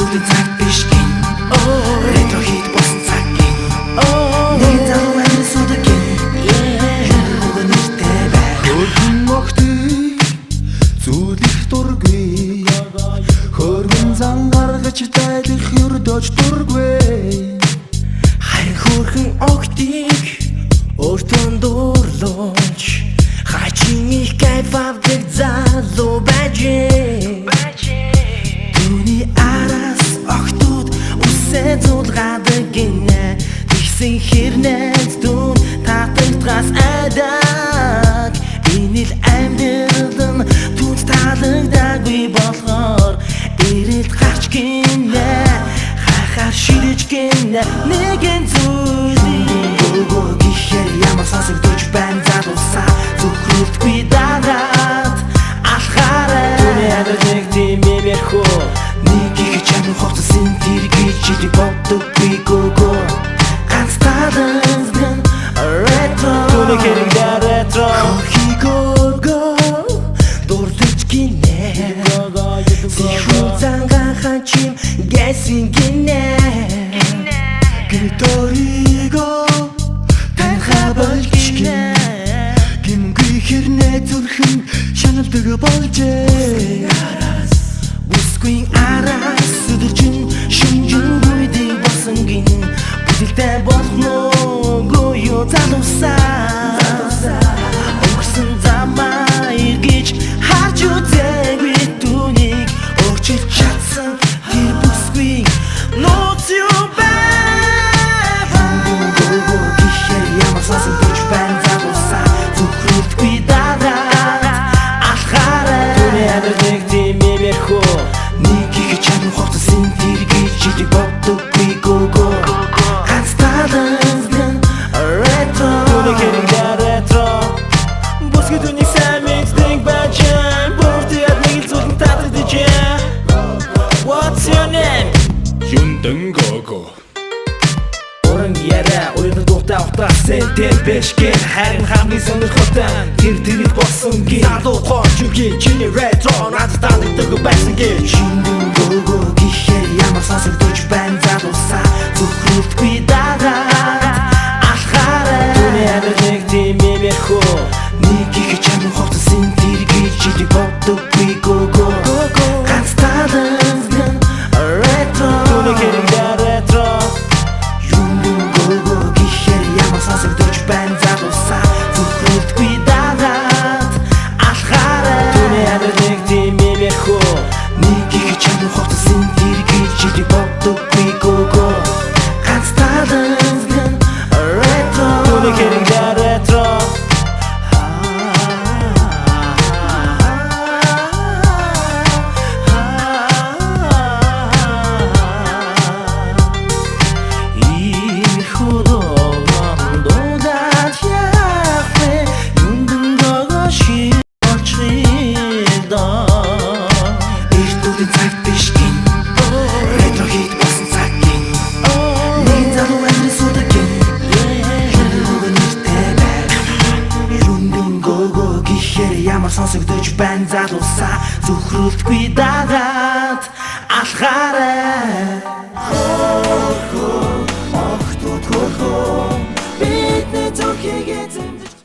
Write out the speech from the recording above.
Эртүүдийн цаг биш гин ретро хит болсон цаг гин нэг залуу амин судаг гин хөргөө нэртэй байх хөргөн мохтыг зүйлэх дургүй хөргөн зан гаргаж тайлах өрдөж дургүй харин хөргөн огтыг өөртөө дуурлууч хачин их кайф авдаг залуу бажээ түүний араас огтуд үсээ зулгадаг гинэ тэгсэн хэрнээд дүн татагдгаас айдаг энэ л амьдралдан түнц таалагдаагүй болохоор ирээд гарч гинэ хахаар шилэж гинэ нэгэн зүйлийг өгөө гэхээр ямар сонсогдож байна залуусаа зүгрүүлдэггүй дараад алхаарай түүний амьдралыг тийм ярихөө нэг их чамд хувцсан тэр гэж чиг боддоггүй гоо ганц талангийн ретро түүний хэрэг ретро хигоо дурдж гинэ сихүүн зангаа хачим гэсин гинэ гиториго танхабалж гинэ гимгүй хэрнээ зүрхэн шаналдаг болжээ бүсгүй араас өдөржин шүнжин гүйдэг болсон гин бүдэлтэй болноогүй юу залуусаа өнгөрсөн замаа эргэж харж үзээгүй түүнийг өөрчилж чадсан тэр бүсгүй нууц юу байв гоо гэхээр ямар сонсогдож байна залуусаа зүгрүүлдэггүй дараад алхаарай түүний амьдралыг тийм ярихөө нэг их чамд хувцсан тэр гэж чиг боддоггүй гоо ганц талангийн ретро түүний хэрэг ретро бүсгүй түүний сайн мэддэг бачаа бүрти адмиг зүгэн татагдаж What's your name? Юндан гого Орон яра ойрон дуртай утаасан тэр биш гэн харин хамгийн сонирхолтой тэр тэрийг болсон гин залуу хооч чиний ретро надад таалагддаг байсан гин Юндан гого гэхээр ямар сонсогдож байна залуусаа зүгрүүлдэггүй дараад алхаарай түүний амьдралыг тийм ярихөө нэг их чамд хувцсан тэр гэж чиг боддоггүй гоо ганц талангийн ретро түүний хэрэг ретро Юндан гого гэхээр ямар сонсогдож байна залуусаа зүгрүүлдэггүй дараад алхаарай түүний амьдралыг тийм ярихөө нэг их чамд хувцсан тэр гэж чиг боддоггүй гоо ганц талангийн ретро түүний хэрэг ретро Эртүүдийн цаг биш гин ретро хит болсон цаг гин нэг залуу амин судаг гин хөргөө нэртэй байх Юндан гого гэхээр ямар сонсогдож байна залуусаа зүгрүүлдэггүй дараад алхаарай Хөргөө огтуд хөргөө бидний зүрхийг эзэмдэж